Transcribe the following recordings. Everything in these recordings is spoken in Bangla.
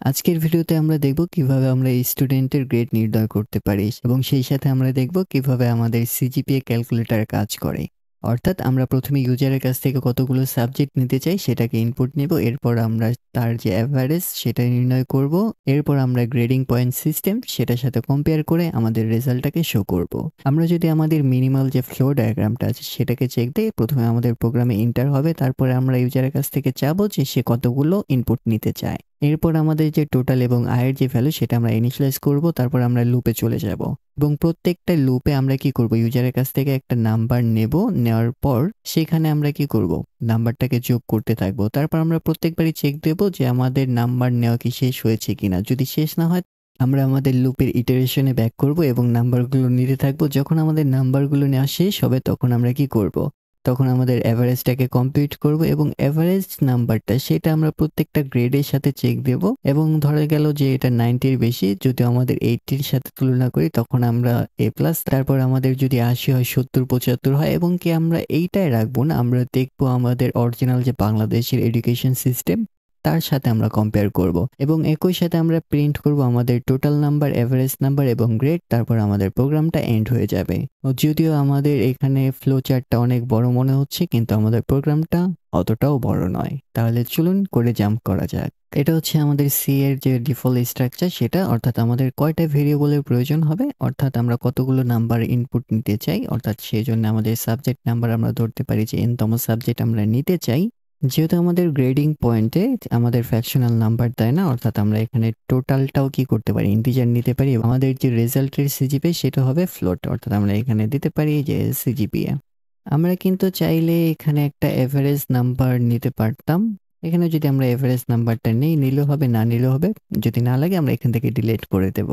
আজকের ভিডিওতে আমরা দেখব কিভাবে আমরা স্টুডেন্টের গ্রেড নির্ণয় করতে পারি এবং সেই সাথে আমরা দেখব কিভাবে আমাদের সিজিপিএ ক্যালকুলেটর কাজ করে। অর্থাৎ আমরা প্রথমে ইউজারের কাছ থেকে কতগুলো সাবজেক্ট নিতে চাই সেটাকে ইনপুট নেব, এরপর আমরা তার যে অ্যাভারেজ সেটা নির্ণয় করব, এরপর আমরা গ্রেডিং পয়েন্ট সিস্টেম সেটার সাথে কম্পেয়ার করে আমাদের রেজাল্টটাকে শো করব। আমরা যদি আমাদের মিনিমাল যে ফ্লো ডায়াগ্রামটা আছে সেটাকে চেক দিই, প্রথমে আমাদের প্রোগ্রামে এন্টার হবে, তারপরে আমরা ইউজারের কাছ থেকে চাবো যে সে কতগুলো ইনপুট নিতে চায়। এরপর আমাদের যে টোটাল এবং আয়ের যে ভ্যালু সেটা আমরা ইনিশিয়ালাইজ করব, তারপর আমরা লুপে চলে যাব এবং প্রত্যেকটা লুপে আমরা কি করব, ইউজারের কাছ থেকে একটা নাম্বার নেব, নেওয়ার পর সেখানে আমরা কি করব, নাম্বারটাকে যোগ করতে থাকবো। তারপর আমরা প্রত্যেকবারই চেক দেব যে আমাদের নাম্বার নেওয়া কি শেষ হয়েছে কিনা। যদি শেষ না হয় আমরা আমাদের লুপের ইটারেশনে ব্যাক করব এবং নাম্বারগুলো নিতে থাকবো। যখন আমাদের নাম্বারগুলো নেওয়া শেষ হবে তখন আমরা কি করব, তখন আমাদের অ্যাভারেজটাকে কম্পিউট করব এবং অ্যাভারেজ নাম্বারটা সেটা আমরা প্রত্যেকটা গ্রেডের সাথে চেক দেব এবং ধরে গেল যে এটা 90-র বেশি, যদি আমাদের 80-র সাথে তুলনা করি তখন আমরা এ প্লাস। তারপর আমাদের যদি 80 হয়, 70, 75 হয় এবং কি আমরা এইটাই রাখবো না, আমরা দেখবো আমাদের অরিজিনাল যে বাংলাদেশের এডুকেশন সিস্টেম তার সাথে আমরা কম্পেয়ার করব এবং একই সাথে আমরা প্রিন্ট করব আমাদের টোটাল নাম্বার, এভারেজ নাম্বার এবং গ্রেড। তারপর আমাদের প্রোগ্রামটা এন্ড হয়ে যাবে। যদিও আমাদের এখানে ফ্লো চার্টটা অনেক বড় মনে হচ্ছে, কিন্তু আমাদের প্রোগ্রামটা অতটাও বড় নয়। তাহলে চলুন করে জাম্প করা যাক। এটা হচ্ছে আমাদের সি এর যে ডিফল্ট স্ট্রাকচার সেটা, অর্থাৎ আমাদের কয়টা ভেরিয়েবলের প্রয়োজন হবে, অর্থাৎ আমরা কতগুলো নাম্বার ইনপুট নিতে চাই, অর্থাৎ সেই জন্য আমাদের সাবজেক্ট নাম্বার আমরা ধরতে পারি যে এনতম সাবজেক্ট আমরা নিতে চাই। যেহেতু আমাদের গ্রেডিং পয়েন্টে আমাদের ফ্র্যাকশনাল নাম্বার দেয় না, অর্থাৎ আমরা এখানে টোটালটাও কি করতে পারি, ইন্টিজার নিতে পারি। আমাদের যে রেজাল্টের সিজিপিএ সেটা হবে ফ্লোট, অর্থাৎ আমরা এখানে দিতে পারি যে সিজিপিএ। আমরা কিন্তু চাইলে এখানে একটা এভারেজ নাম্বার নিতে পারতাম। এখানে যদি আমরা এভারেজ নাম্বারটা নিলেও হবে, না নিলেও হবে। যদি না লাগে আমরা এখান থেকে ডিলিট করে দেব।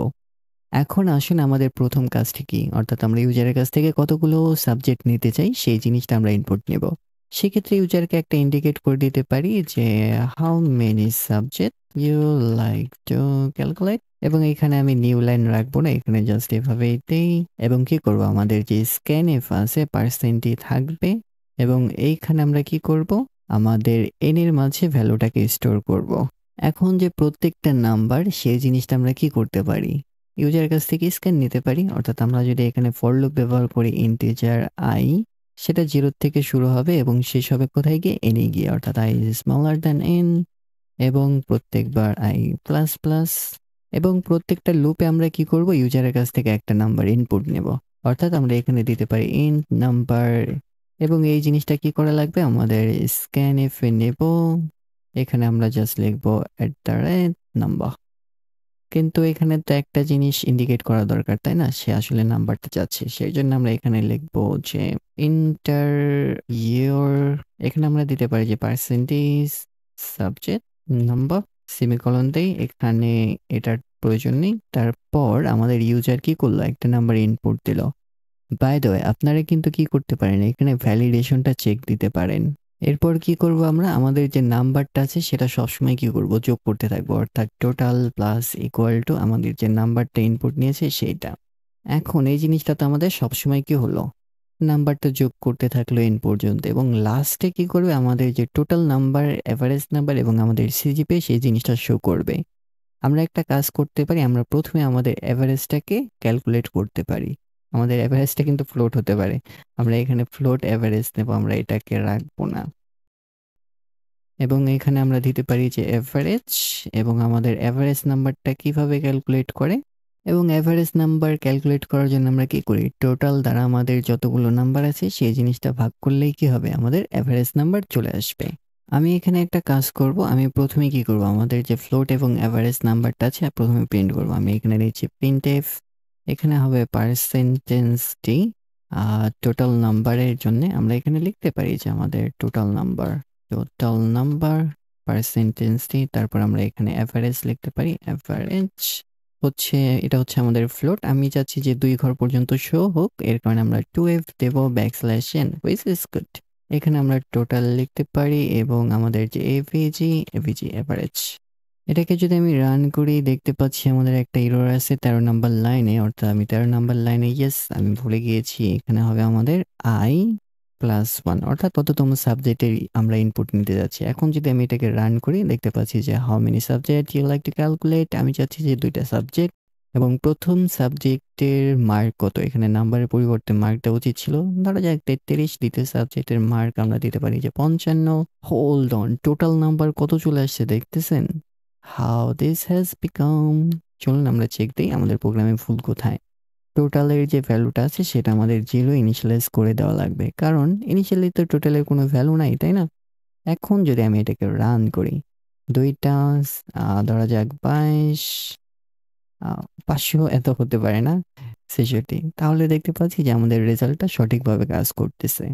এখন আসুন আমাদের প্রথম কাজটি কি, অর্থাৎ আমরা ইউজারের কাছ থেকে কতগুলো সাবজেক্ট নিতে চাই সেই জিনিসটা আমরা ইনপুট নেব। সেক্ষেত্রে ইউজারকে একটা ইন্ডিকেট করে দিতে পারি যে how many subject you like to calculate, এবং এখানে আমি নিউ লাইন রাখবো না, এখানে জাস্ট এভাবেই দেই এবং কি করব, আমাদের যে স্ক্যান এফ আছে পার্সেন্টই থাকবে এবং এইখানে আমরা কি করব, আমাদের এন এর মাঝে ভ্যালুটাকে স্টোর করব। এখন যে প্রত্যেকটা নাম্বার সেই জিনিসটা আমরা কি করতে পারি, ইউজারের কাছ থেকে স্ক্যান নিতে পারি। অর্থাৎ আমরা যদি এখানে ফর লুপ ব্যবহার করি, ইন্টিজার আই সেটা 0 থেকে শুরু হবে এবং শেষ হবে কোথায় গিয়ে, এন এ গিয়ে, অর্থাৎ I is smaller than N এবং প্রত্যেকবার আই প্লাস প্লাস। এবং প্রত্যেকটা লুপে আমরা কি করব, ইউজারের কাছ থেকে একটা নাম্বার ইনপুট নেব, অর্থাৎ আমরা এখানে দিতে পারি ইন্ট নাম্বার এবং এই জিনিসটা কি করা লাগবে, আমাদের স্ক্যান এফ এ নেব, এখানে আমরা জাস্ট লিখবো @নাম্বার। কিন্তু এখানে তো একটা জিনিস ইন্ডিকেট করা দরকার, তাই না, সে আসলে নাম্বারটা চাচ্ছে, সেই জন্য আমরা এখানে লিখবো যে ইন্টার ইয়ার। এখানে আমরা দিতে পারি যে পার্সেন্টেজ সাবজেক্ট নাম্বার সেমিকোলন দেই, এখানে এটার প্রয়োজন নেই। তারপর আমাদের ইউজার কি করলো, একটা নাম্বার ইনপুট দিল। বাই দ্য ওয়ে আপনারা কিন্তু কি করতে পারেন, এখানে ভ্যালিডেশনটা চেক দিতে পারেন। এরপর কি করব, আমরা আমাদের যে নাম্বারটা আছে সেটা সবসময় কি করব, যোগ করতে থাকবো, অর্থাৎ টোটাল প্লাস ইকুয়াল টু আমাদের যে নাম্বারটা ইনপুট নিয়েছে সেইটা। এখন এই জিনিসটা তো আমাদের সবসময় কি হলো, নাম্বারটা যোগ করতে থাকলো এন পর্যন্ত এবং লাস্টে কি করবে, আমাদের যে টোটাল নাম্বার, এভারেজ নাম্বার এবং আমাদের সিজিপিএ সেই জিনিসটা শো করবে। আমরা একটা কাজ করতে পারি, আমরা প্রথমে আমাদের এভারেজটাকে ক্যালকুলেট করতে পারি। আমাদের এভারেজটা কিন্তু ফ্লোট হতে পারে, আমরা এখানে ফ্লোট এভারেজ নেব, আমরা এটাকে রাখবো না এবং এখানে আমরা দিতে পারি যে এভারেজ এবং আমাদের এভারেজ নাম্বারটা কিভাবে ক্যালকুলেট করে। এবং এভারেজ নাম্বার ক্যালকুলেট করার জন্য আমরা কি করি, টোটাল দ্বারা আমাদের যতগুলো নাম্বার আছে সেই জিনিসটা ভাগ করলেই কি হবে, আমাদের এভারেজ নাম্বার চলে আসবে। আমি এখানে একটা কাজ করব, আমি প্রথমে কি করব, আমাদের যে ফ্লোট এবং এভারেজ নাম্বারটা আছে প্রথমে প্রিন্ট করব। আমি এখানে দিচ্ছি প্রিন্ট এফ, এখানে হবে পার্সেন্টেজটি টোটাল নাম্বারের জন্য আমরা এখানে লিখতে পারি যে আমাদের টোটাল নাম্বার পার্সেন্টেজটি, তারপর আমরা এখানে এভারেজ লিখতে পারি, এভারেজ হচ্ছে এটা হচ্ছে আমাদের ফ্লোট। আমি চাচ্ছি যে 2 ঘর পর্যন্ত শো হোক, এর কারণে আমরা 2f দেব \n, হুইচ ইজ গুড। এখানে আমরা টোটাল লিখতে পারি এবং আমাদের যে এভিজি এভারেজ, এটাকে যদি আমি রান করি দেখতে পাচ্ছি আমাদের একটা এরর আছে 13 নাম্বার লাইনে, অর্থাৎ আমি 13 নাম্বার লাইনে, ইয়েস আমি ভুলে গিয়েছি, এখানে হবে আমাদের আই +1 অর্থাৎ কততম সাবজেক্টের আমরা ইনপুট নিতে যাচ্ছি। এখন যদি আমি এটাকে রান করি দেখতে পাচ্ছি যে how many subject you like to calculate. আমি চাচ্ছি যে 2টা সাবজেক্ট এবং প্রথম সাবজেক্টের মার্ক কত, এখানে নাম্বারের পরিবর্তে মার্কটা উচিত ছিল ধরা যাক 33। দ্বিতীয় সাবজেক্টের মার্ক আমরা দিতে পারি যে 55। হোল্ড অন, টোটাল নাম্বার কত চলে আসছে দেখতেছেন? How this has become. চলুন আমরা চেক দিই আমাদের প্রোগ্রামে ভুল কোথায়। টোটালের যে ভ্যালুটা আছে সেটা আমাদের 0 ইনিশিয়ালাইজ করে দেওয়া লাগবে, কারণ ইনিশিয়ালি তো টোটালের কোনো ভ্যালু নাই, তাই না? এখন যদি আমি এটাকে রান করি, 2টা ধরা যাক 22, 500 এত হতে পারে না, 66, তাহলে দেখতে পাচ্ছি যে আমাদের রেজাল্টটা সঠিকভাবে কাজ করতেছে।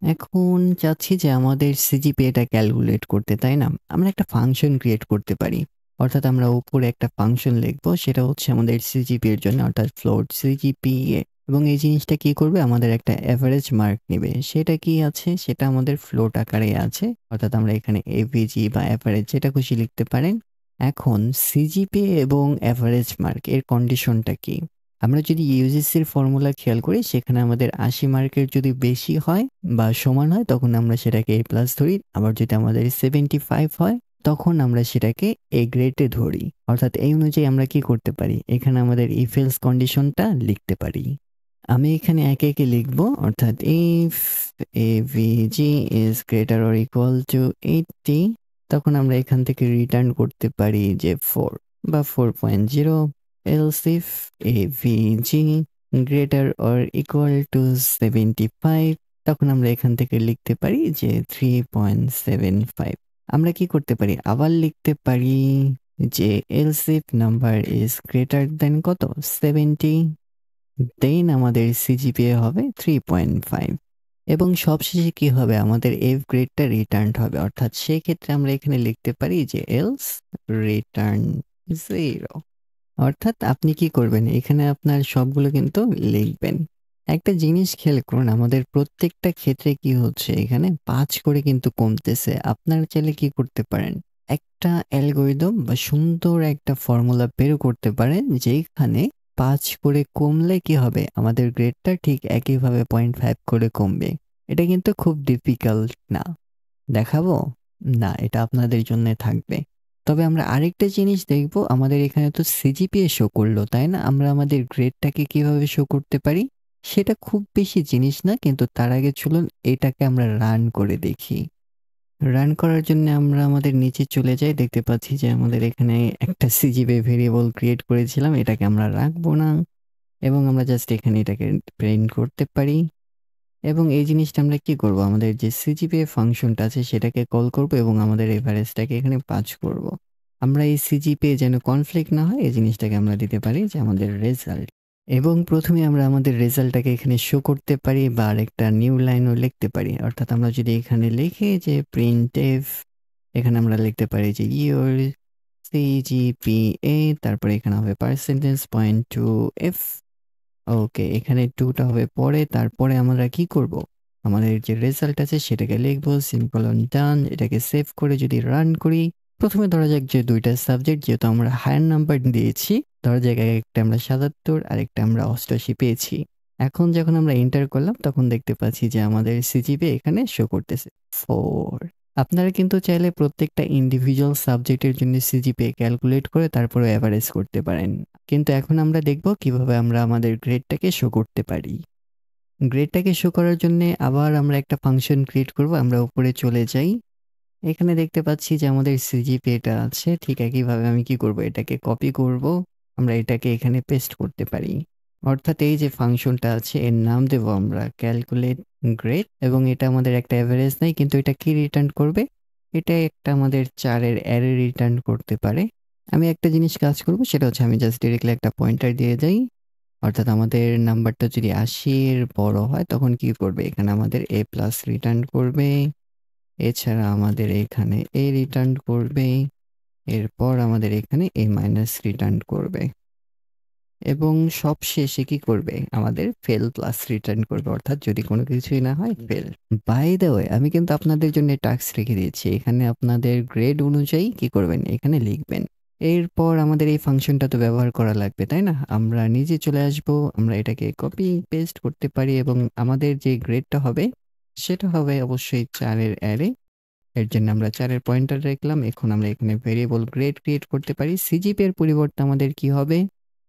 এখন চাচ্ছি যে আমাদের সিজিপিএটা ক্যালকুলেট করতে, তাই না? আমরা একটা ফাংশন ক্রিয়েট করতে পারি, অর্থাৎ আমরা উপরে একটা ফাংশন লিখবো, সেটা হচ্ছে আমাদের সিজিপি এর জন্য, অর্থাৎ ফ্লোট সিজিপিএ। এবং এই জিনিসটা কি করবে, আমাদের একটা অ্যাভারেজ মার্ক নেবে। সেটা কি আছে, সেটা আমাদের ফ্লোট আকারে আছে, অর্থাৎ আমরা এখানে এভিজি বা অ্যাভারেজ যেটা খুশি লিখতে পারেন। এখন সিজিপিএ এবং অ্যাভারেজ মার্ক এর কন্ডিশনটা কি? আমরা যদি ইউজিসির ফর্মুলা খেয়াল করি, সেখানে আমাদের 80 মার্কের যদি বেশি হয় বা সমান হয় তখন আমরা সেটাকে এ প্লাস ধরি, আবার যদি আমাদের 75 হয় তখন আমরা সেটাকে এ গ্রেডে ধরি। অর্থাৎ এই অনুযায়ী আমরা কি করতে পারি, এখানে আমাদের ইফ এলস কন্ডিশনটা লিখতে পারি। আমি এখানে একে একে লিখবো, অর্থাৎ if AVG is greater or equal to 80, তখন আমরা এখান থেকে রিটার্ন করতে পারি যে 4 বা 4.0। else if avg greater or equal to 75, তখন আমরা এখান থেকে লিখতে পারি যে 3.75। আমরা কি করতে পারি, আবার লিখতে পারি যে else if number is greater than কত 70, দেন আমাদের সিজিপিএ হবে 3.5। এবং সবশেষে কি হবে, আমাদের এফ গ্রেডটা রিটার্ন হবে, অর্থাৎ সেক্ষেত্রে আমরা এখানে লিখতে পারি যে এলস রিটার্ন 0। অর্থাৎ আপনি কি করবেন, এখানে আপনার সবগুলো কিন্তু লিখবেন। একটা জিনিস খেয়াল করুন, আমাদের প্রত্যেকটা ক্ষেত্রে কি হচ্ছে, এখানে 5 করে কিন্তু কমতেছে। আপনারা চাইলে কি করতে পারেন, একটা অ্যালগরিদম বা সুন্দর একটা ফর্মুলা বের করতে পারেন যেখানে 5 করে কমলে কি হবে, আমাদের গ্রেডটা ঠিক একইভাবে 0.5 করে কমবে। এটা কিন্তু খুব ডিফিকাল্ট না। দেখাবো? না, এটা আপনাদের জন্য থাকবে। তবে আমরা আরেকটা জিনিস দেখব, আমাদের এখানে তো সিজিপিএ শো করলো, তাই না? আমরা আমাদের গ্রেডটাকে কিভাবে শো করতে পারি, সেটা খুব বেশি জিনিস না, কিন্তু তার আগে চলুন এটাকে আমরা রান করে দেখি। রান করার জন্য আমরা আমাদের নিচে চলে যাই, দেখতে পাচ্ছি যে আমাদের এখানে একটা সিজিপিএ ভেরিয়েবল ক্রিয়েট করেছিলাম, এটাকে আমরা রাখবো না এবং আমরা জাস্ট এখানে এটাকে প্রিন্ট করতে পারি। এবং এই জিনিসটা আমরা কি করব, আমাদের যে সিজিপিএ ফাংশনটা আছে সেটাকে কল করব এবং আমাদের এভারেজটাকে এখানে পাস করব। আমরা এই সিজিপিএ যেন কনফ্লিক্ট না হয় এই জিনিসটাকে আমরা দিতে পারি যে আমাদের রেজাল্ট। এবং প্রথমে আমরা আমাদের রেজাল্টটাকে এখানে শো করতে পারি বা আরেকটা নিউ লাইনও লিখতে পারি, অর্থাৎ আমরা যদি এখানে লিখি যে প্রিন্টএফ, এখানে আমরা লিখতে পারি যে ইওর সিজিপিএ, তারপরে এখানে হবে %.2f। ওকে, এখানে 2টা হবে পরে, তারপরে আমরা কি করব, আমাদের যে রেজাল্ট আছে সেটাকে লিখবো সিম্পলন ডান। এটাকে সেভ করে যদি রান করি, প্রথমে ধরা যাক যে 2টা সাবজেক্ট, যেহেতু আমরা হায়ার নাম্বার দিয়েছি, ধরা যাক একটা আমরা 77 আর একটা আমরা 88 পেয়েছি। এখন যখন আমরা এন্টার করলাম তখন দেখতে পাচ্ছি যে আমাদের সিজিপিএ এখানে শো করতেছে 4। আপনারা কিন্তু চাইলে প্রত্যেকটা ইন্ডিভিজুয়াল সাবজেক্টের জন্য সিজিপিএ ক্যালকুলেট করে তারপরে অ্যাভারেজ করতে পারেন, কিন্তু এখন আমরা দেখব কিভাবে আমরা আমাদের গ্রেডটাকে শো করতে পারি। গ্রেডটাকে শো করার জন্য আবার আমরা একটা ফাংশন ক্রিয়েট করব। আমরা উপরে চলে যাই, এখানে দেখতে পাচ্ছি যে আমাদের সিজিপিএটা আছে, ঠিক একইভাবে আমি কি করব, এটাকে কপি করব, আমরা এটাকে এখানে পেস্ট করতে পারি। অর্থাৎ এই যে ফাংশনটা আছে এর নাম দেব আমরা ক্যালকুলেট গ্রেড, এবং এটা আমাদের একটা অ্যাভারেজ নাই, কিন্তু এটা কি রিটার্ন করবে, এটা একটা আমাদের 4-এর অ্যারে রিটার্ন করতে পারে। আমি একটা জিনিস কাজ করব, সেটা হচ্ছে আমি জাস্ট ডিরেক্টলি একটা পয়েন্টার দিয়ে যাই, অর্থাৎ আমাদের নাম্বারটা যদি 80-এর বড় হয় তখন কি করবে, এখানে আমাদের এ প্লাস রিটার্ন করবে, এছাড়া আমাদের এখানে এ রিটার্ন করবে, এরপর আমাদের এখানে এ মাইনাস রিটার্ন করবে, এবং সবশেষে কি করবে, আমাদের ফেল প্লাস রিটার্ন করবে, অর্থাৎ যদি কোনো কিছুই না হয় ফেল। বাই দ্য ওয়ে, আমি কিন্তু আপনাদের জন্য টাস্ক রেখে দিয়েছি, এখানে আপনাদের গ্রেড অনুযায়ী কি করবেন এখানে লিখবেন। এরপর আমাদের এই ফাংশনটা তো ব্যবহার করা লাগবে, তাই না? আমরা নিজে চলে আসব, আমরা এটাকে কপি পেস্ট করতে পারি এবং আমাদের যে গ্রেডটা হবে সেটা হবে অবশ্যই 4 এর অ্যারে। এর জন্য আমরা 4 এর পয়েন্টার রাখলাম। এখন আমরা এখানে ভেরিয়েবল গ্রেড ক্রিয়েট করতে পারি। সিজিপি এর পরিবর্তে আমাদের কি হবে?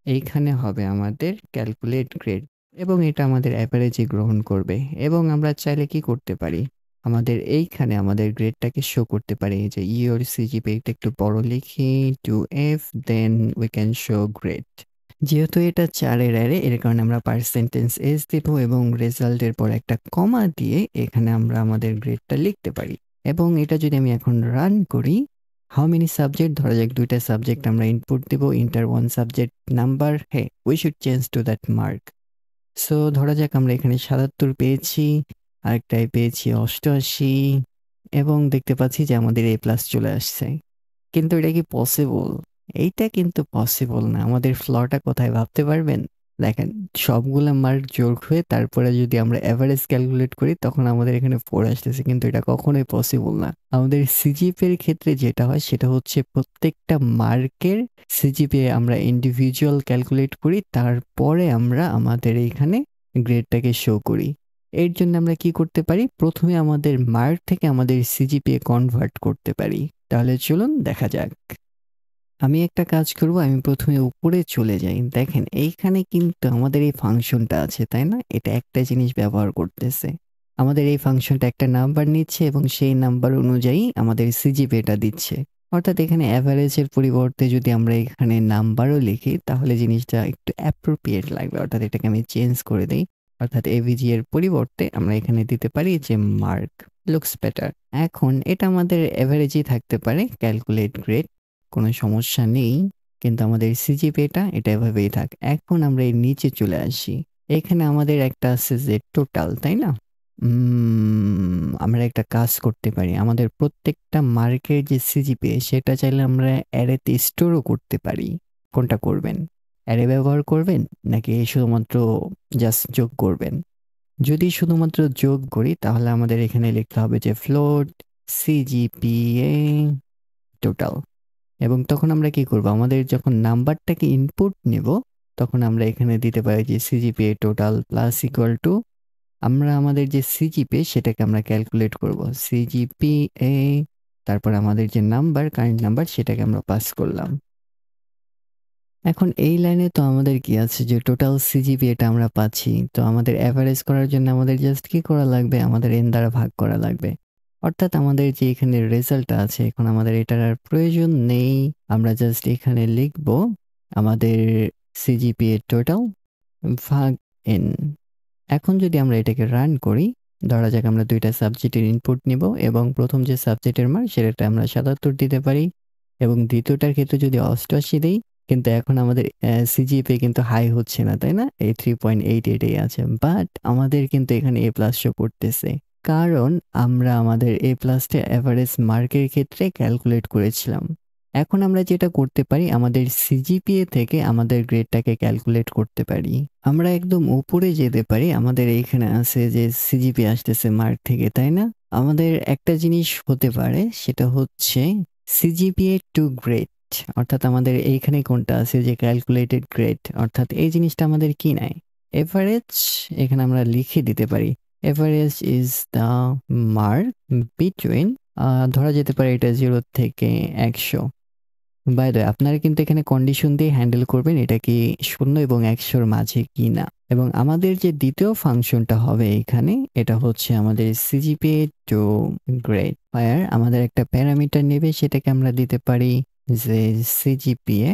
এইখানে হবে আমাদের ক্যালকুলেট গ্রেড এবং এটা আমাদের এভারেজে গ্রহণ করবে এবং আমরা চাইলে কি করতে পারি? আমাদের এইখানে আমাদের গ্রেডটাকে শো করতে পারি যে ইওর সিজিপি এটা একটু বড় লিখি 2F then we can show grade. যেহেতু এটা 4 এর অ্যারে এর কারণে আমরা পার্সেন্টেজ এস দেব এবং রেজাল্টের পর একটা কমা দিয়ে এখানে আমরা আমাদের গ্রেডটা লিখতে পারি। এবং এটা যদি আমি এখন রান করি, হাউ মেনি সাবজেক্ট ধরা যাক 2টা সাবজেক্ট আমরা ইনপুট দেব, এন্টার 1 সাবজেক্ট নাম্বার, হ্যাঁ we should change to that mark. So ধরা যাক আমরা এখানে 77 পেয়েছি, আরেকটায় পেয়েছি 88 এবং দেখতে পাচ্ছি যে আমাদের এ প্লাস চলে আসছে। কিন্তু এটা কি পসিবল? এইটা কিন্তু পসিবল না। আমাদের ফ্লটা কোথায় ভাবতে পারবেন? দেখেন সবগুলা মার্ক যোগ হয়ে তারপরে যদি আমরা এভারেজ ক্যালকুলেট করি তখন আমাদের এখানে 4 আসতেছে, কিন্তু এটা কখনোই পসিবল না। আমাদের সিজিপিএ এর ক্ষেত্রে যেটা হয় সেটা হচ্ছে প্রত্যেকটা মার্কের সিজিপিএ আমরা ইন্ডিভিজুয়াল ক্যালকুলেট করি, তারপরে আমরা আমাদের এইখানে গ্রেডটাকে শো করি। এর জন্য আমরা কি করতে পারি? প্রথমে আমাদের মার্ক থেকে আমাদের সিজিপিএ কনভার্ট করতে পারি। তাহলে চলুন দেখা যাক। আমি একটা কাজ করব, আমি প্রথমে উপরে চলে যাই। দেখেন এইখানে কিন্তু আমাদের এই ফাংশনটা আছে, তাই না? এটা একটা জিনিস ব্যবহার করতেছে। আমাদের এই ফাংশনটা একটা নাম্বার নিচ্ছে এবং সেই নাম্বার অনুযায়ী আমাদের সিজিপিএটা দিচ্ছে। অর্থাৎ এখানে অ্যাভারেজের পরিবর্তে যদি আমরা এখানে নাম্বারও লিখি তাহলে জিনিসটা একটু অ্যাপ্রোপ্রিয়েট লাগবে। অর্থাৎ এটাকে আমি চেঞ্জ করে দেই। অর্থাৎ এভিজি এর পরিবর্তে আমরা এখানে দিতে পারি যে মার্ক, লুকস বেটার। এখন এটা আমাদের এভারেজই থাকতে পারে, ক্যালকুলেট গ্রেড, কোনো সমস্যা নেই। কিন্তু আমাদের সিজিপিএটা এটা এভাবেই থাক। এখন আমরা এর নিচে চলে আসি। এখানে আমাদের একটা আছে যে টোটাল, তাই না? আমরা একটা কাজ করতে পারি। আমাদের প্রত্যেকটা মার্কের যে সিজিপিএ সেটা চাইলে আমরা অ্যারেতে স্টোরও করতে পারি। কোনটা করবেন? অ্যারে ব্যবহার করবেন নাকি শুধুমাত্র জাস্ট যোগ করবেন? যদি শুধুমাত্র যোগ করি তাহলে আমাদের এখানে লিখতে হবে যে ফ্লোট সিজিপিএ টোটাল। এবং তখন আমরা কি করব? আমাদের যখন নাম্বারটাকে ইনপুট নেব তখন আমরা এখানে দিতে পারি যে CGPA total plus equal to আমরা আমাদের যে সিজিপিএ সেটাকে আমরা ক্যালকুলেট করব। সিজিপিএ তারপর আমাদের যে নাম্বার, কারেন্ট নাম্বার, সেটাকে আমরা পাস করলাম। এখন এই লাইনে তো আমাদের কি আছে যে টোটাল সিজিপিএটা আমরা পাচ্ছি। তো আমাদের এভারেজ করার জন্য আমাদের জাস্ট কি করা লাগবে? আমাদের এন দ্বারা ভাগ করা লাগবে। অর্থাৎ আমাদের যে এখানে রেজাল্টটা আছে এখন আমাদের এটার আর প্রয়োজন নেই। আমরা জাস্ট এখানে লিখব আমাদের সিজিপিএ টোটাল ভাগ এন। এখন যদি আমরা এটাকে রান করি, ধরা যাক আমরা 2টা সাবজেক্টের ইনপুট নিব এবং প্রথম যে সাবজেক্টের মান সেটা আমরা 77 দিতে পারি এবং দ্বিতীয়টার ক্ষেত্রে যদি 88 দেই, কিন্তু এখন আমাদের সিজিপিএ কিন্তু হাই হচ্ছে না, তাই না? এই 3.88 আছে, বাট আমাদের কিন্তু এখানে এ প্লাস শো করতেছে, কারণ আমরা আমাদের এ প্লাসটা এভারেজ মার্কের ক্ষেত্রে ক্যালকুলেট করেছিলাম। এখন আমরা যেটা করতে পারি, আমাদের সিজিপিএ থেকে আমাদের গ্রেডটাকে ক্যালকুলেট করতে পারি। আমরা একদম উপরে যেতে পারি। আমাদের এইখানে আছে যে সিজিপিএ আসতেছে মার্ক থেকে, তাই না? আমাদের একটা জিনিস হতে পারে, সেটা হচ্ছে সিজিপিএ টু গ্রেড। অর্থাৎ আমাদের এইখানে কোনটা আছে যে ক্যালকুলেটেড গ্রেড, অর্থাৎ এই জিনিসটা আমাদের কি নাই? এভারেজ। এখানে আমরা লিখে দিতে পারি average is the mark between, ধরা যেতে পারে এটা 0 থেকে 100। বাই দ্য ওয়ে, আপনারা কিন্তু এখানে কন্ডিশন দিয়ে হ্যান্ডেল করবেন এটা কি 0 এবং 100-র মাঝে কি না। এবং আমাদের যে দ্বিতীয় ফাংশনটা হবে এখানে, এটা হচ্ছে আমাদের সিজিপিএ টু গ্রেড ফায়ার। আমাদের একটা প্যারামিটার নেবে, সেটাকে আমরা দিতে পারি যে সিজিপিএ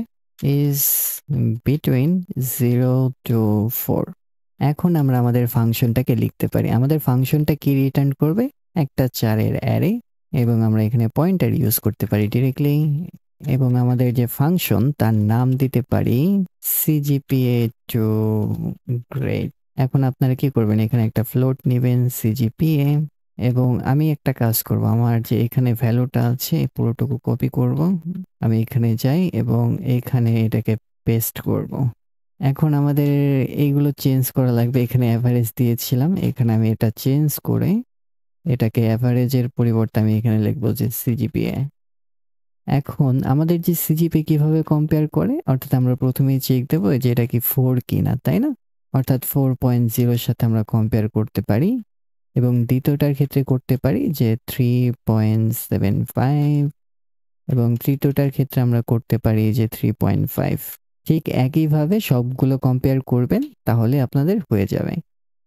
ইজ বিটুইন 0 to 4। এখন আমরা আমাদের ফাংশনটাকে লিখতে পারি। আমাদের ফাংশনটা কি রিটার্ন করবে? একটা 4 এর অ্যারে এবং আমরা এখানে পয়েন্টার ইউজ করতে পারি ডিরেক্টলি এবং আমাদের যে ফাংশন তার নাম দিতে পারি সিজিপিএ টু গ্রেড। এখন আপনারা কি করবেন? এখানে একটা ফ্লোট নেবেন সিজিপিএ এবং আমি একটা কাজ করব, আমার যে এখানে ভ্যালুটা আছে পুরোটুকু কপি করব। আমি এখানে যাই এবং এখানে এটাকে পেস্ট করব। এখন আমাদের এইগুলো চেঞ্জ করা লাগবে। এখানে অ্যাভারেজ দিয়েছিলাম, এখানে আমি এটা চেঞ্জ করে এটাকে অ্যাভারেজের পরিবর্তে আমি এখানে লিখবো যে সিজিপিএ। এখন আমাদের যে সিজিপিএ কিভাবে কম্পেয়ার করে, অর্থাৎ আমরা প্রথমেই চেক দেবো যে এটা কি 4 কিনা, তাই না? অর্থাৎ 4.0 সাথে আমরা কম্পেয়ার করতে পারি এবং দ্বিতীয়টার ক্ষেত্রে করতে পারি যে 3.75 এবং তৃতীয়টার ক্ষেত্রে আমরা করতে পারি যে 3.5। ঠিক একইভাবে সবগুলো কম্পেয়ার করবেন, তাহলে আপনাদের হয়ে যাবে।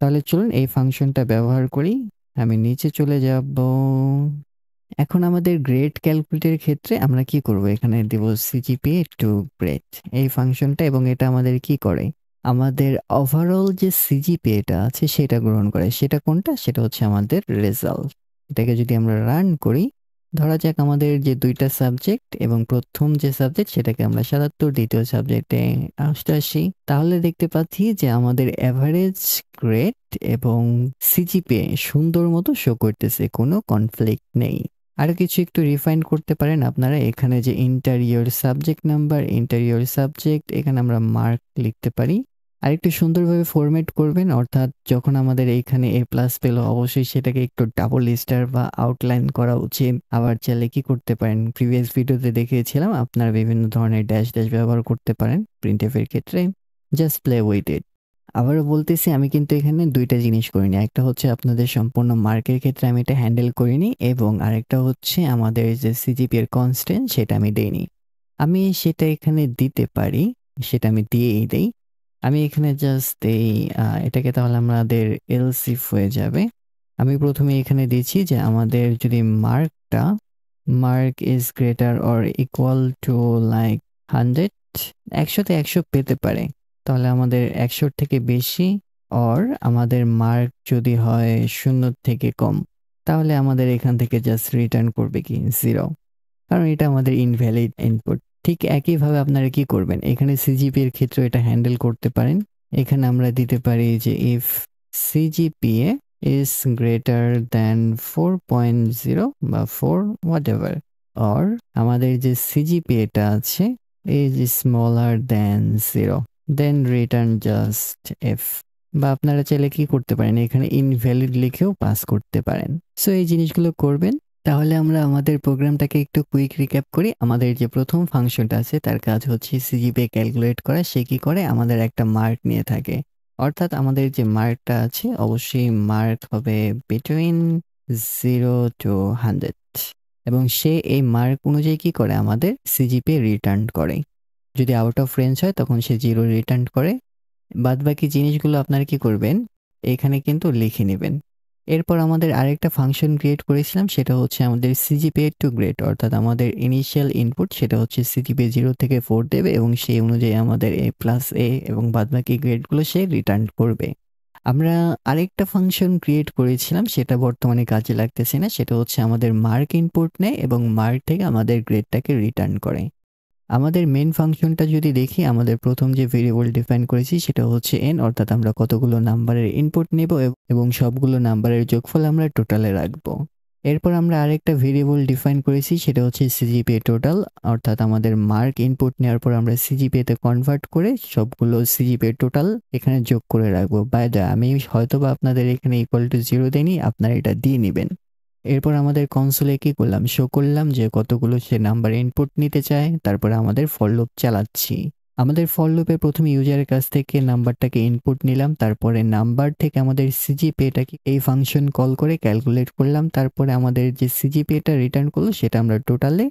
তাহলে চলুন এই ফাংশনটা ব্যবহার করি। আমি নিচে চলে যাব। এখন আমাদের গ্রেড ক্যালকুলেটরের ক্ষেত্রে আমরা কি করব, এখানে দেব সিজিপিএ টু গ্রেড এই ফাংশনটা, এবং এটা আমাদের কি করে, আমাদের ওভারঅল যে সিজিপিএটা আছে সেটা গ্রহণ করে। সেটা কোনটা, সেটা হচ্ছে আমাদের রেজাল্ট। এটাকে যদি আমরা রান করি, ধরা যাক আমাদের যে দুইটা সাবজেক্ট এবং প্রথম যে সাবজেক্ট সেটাকে আমরা ৭৭, দ্বিতীয় সাবজেক্টে ৮৮, তাহলে দেখতে পাচ্ছি যে আমাদের অ্যাভারেজ গ্রেড এবং সিজিপিএ সুন্দর মতো শো করতেছে, কোনো কনফ্লিক্ট নেই। আরো কিছু একটু রিফাইন করতে পারেন আপনারা। এখানে যে interior subject number, interior subject, এখানে আমরা মার্ক লিখতে পারি। আর একটু সুন্দরভাবে ফরম্যাট করবেন, অর্থাৎ যখন আমাদের এইখানে এ প্লাস পেলো অবশ্যই সেটাকে একটু ডাবল স্টার বা আউটলাইন করা উচিত। আবার চাইলে কি করতে পারেন, প্রিভিয়াস ভিডিওতে দেখিয়েছিলাম আপনারা বিভিন্ন ধরনের ড্যাশ ড্যাশ ব্যবহার করতে পারেন প্রিন্টএফ এর ক্ষেত্রে। Just play with it. আবারও বলতেছি, আমি কিন্তু এখানে দুইটা জিনিস করিনি। একটা হচ্ছে আপনাদের সম্পূর্ণ মার্কের ক্ষেত্রে আমি এটা হ্যান্ডেল করিনি, এবং আরেকটা হচ্ছে আমাদের যে সিজিপি এর কনস্ট্যান্ট সেটা আমি দেইনি। আমি সেটা এখানে দিতে পারি, সেটা আমি দিয়েই দেই। আমি এখানে জাস্ট এটাকে, তাহলে আমাদের এলসিফ হয়ে যাবে। আমি প্রথমে এখানে দিচ্ছি যে আমাদের যদি mark is greater or equal to like 100, 100তে 100 পেতে পারে, তাহলে আমাদের 100 থেকে বেশি, অর আমাদের মার্ক যদি হয় 0 থেকে কম, তাহলে আমাদের এখান থেকে জাস্ট রিটার্ন করবে কি 0, কারণ এটা আমাদের ইনভ্যালিড ইনপুট। ঠিক একইভাবে আপনারা কি করবেন, এখানে সিজিপি এর ক্ষেত্রে এটা হ্যান্ডেল করতে পারেন। এখানে আমরা দিতে পারি যে if CGPA is greater than 4.0 বা 4 whatever, or আমাদের যে সিজিপিএটা আছে is smaller than 0, then return just f। বা আপনারা চাইলে কি করতে পারেন, এখানে ইনভ্যালিড লিখেও পাস করতে পারেন। সো এই জিনিসগুলো করবেন। তাহলে আমরা আমাদের প্রোগ্রামটাকে একটু কুইক রিক্যাপ করি। আমাদের যে প্রথম ফাংশনটা আছে তার কাজ হচ্ছে সিজিপিএ ক্যালকুলেট করা। সে কি করে, আমাদের একটা মার্ক নিয়ে থাকে, অর্থাৎ আমাদের যে মার্কটা আছে অবশ্যই মার্ক হবে বিটুইন 0 to 100, এবং সে এই মার্ক অনুযায়ী কি করে, আমাদের সিজিপিএ রিটার্ন করে। যদি আউট অফ রেঞ্জ হয় তখন সে 0 রিটার্ন করে। বাদবাকি জিনিসগুলো আপনারা কি করবেন, এখানে কিন্তু লিখে নেবেন। এরপর আমাদের আরেকটা ফাংশন ক্রিয়েট করেছিলাম, সেটা হচ্ছে আমাদের সিজিপিএ টু গ্রেড, অর্থাৎ আমাদের ইনিশিয়াল ইনপুট সেটা হচ্ছে সিজিপিএ 0 থেকে 4 দেবে, এবং সেই অনুযায়ী আমাদের এ প্লাস এ এবং বাদবাকি গ্রেডগুলো সে রিটার্ন করবে। আমরা আরেকটা ফাংশন ক্রিয়েট করেছিলাম, সেটা বর্তমানে কাজে লাগতেছে না। সেটা হচ্ছে আমাদের মার্ক ইনপুট নেয় এবং মার্ক থেকে আমাদের গ্রেডটাকে রিটার্ন করে। আমাদের মেন ফাংশনটা যদি দেখি, আমাদের প্রথম যে ভেরিয়েবল ডিফাইন করেছি সেটা হচ্ছে n, অর্থাৎ আমরা কতগুলো নাম্বারের ইনপুট নেব এবং সবগুলো নাম্বারের যোগফল আমরা টোটালে রাখবো। এরপর আমরা আরেকটা ভেরিয়েবল ডিফাইন করেছি, সেটা হচ্ছে সিজিপিএ টোটাল, অর্থাৎ আমাদের মার্ক ইনপুট নেওয়ার পর আমরা সিজিপিএ তে কনভার্ট করে সবগুলো সিজিপিএ টোটাল এখানে যোগ করে রাখবো। বাই দ্য আমি হয়তোবা আপনাদের এখানে ইকুয়াল টু 0 দেইনি, আপনারা এটা দিয়ে নেবেন। এরপর আমাদের কনসোলে কি করলাম, শো করলাম যে কতগুলো সে নাম্বার ইনপুট নিতে চায়, তারপরে আমাদের ফর লুপ চালাচ্ছি। আমাদের ফর লুপে প্রথমে ইউজারের কাছ থেকে নাম্বারটাকে ইনপুট নিলাম, তারপরে নাম্বার থেকে আমাদের সিজিপিএটাকে এই ফাংশন কল করে ক্যালকুলেট করলাম, তারপরে আমাদের যে সিজিপিএটা রিটার্ন করলো সেটা আমরা টোটালে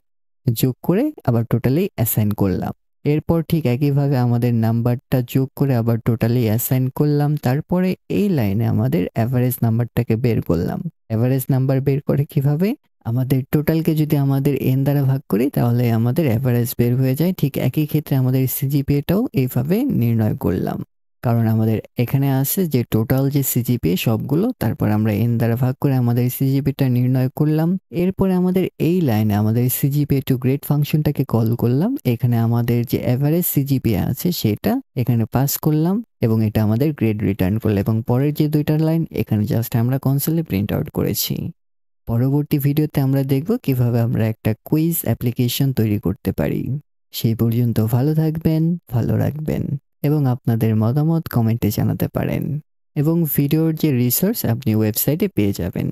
যোগ করে আবার টোটালি অ্যাসাইন করলাম। এরপর ঠিক একইভাবে আমাদের নাম্বারটা যোগ করে আবার টোটালি অ্যাসাইন করলাম, তারপরে এই লাইনে আমাদের অ্যাভারেজ নাম্বারটাকে বের করলাম। অ্যাভারেজ নাম্বার বের করে কিভাবে, আমাদের টোটালকে যদি আমাদের n দ্বারা ভাগ করি তাহলে আমাদের অ্যাভারেজ বের হয়ে যায়। ঠিক একই ক্ষেত্রে আমাদের সিজিপিএটাও এইভাবে নির্ণয় করলাম, কারণ আমাদের এখানে আছে যে টোটাল যে সিজিপিএ সবগুলো, তারপর আমরা n দ্বারা ভাগ করে আমাদের সিজিপিএটা নির্ণয় করলাম। এরপরে আমাদের এই লাইনে আমাদের সিজিপিএ টু গ্রেড ফাংশনটাকে কল করলাম। এখানে আমাদের যে অ্যাভারেজ সিজিপিএ আছে সেটা এখানে পাস করলাম এবং এটা আমাদের গ্রেড রিটার্ন করলো, এবং পরের যে দুইটা লাইন এখানে জাস্ট আমরা কনসোলে প্রিন্ট আউট করেছি। পরবর্তী ভিডিওতে আমরা দেখব কিভাবে আমরা একটা কুইজ অ্যাপ্লিকেশন তৈরি করতে পারি। সেই পর্যন্ত ভালো থাকবেন, ভালো রাখবেন এবং আপনাদের মতামত কমেন্টে জানাতে পারেন, এবং ভিডিওর যে রিসোর্স আপনি ওয়েবসাইটে পেয়ে যাবেন।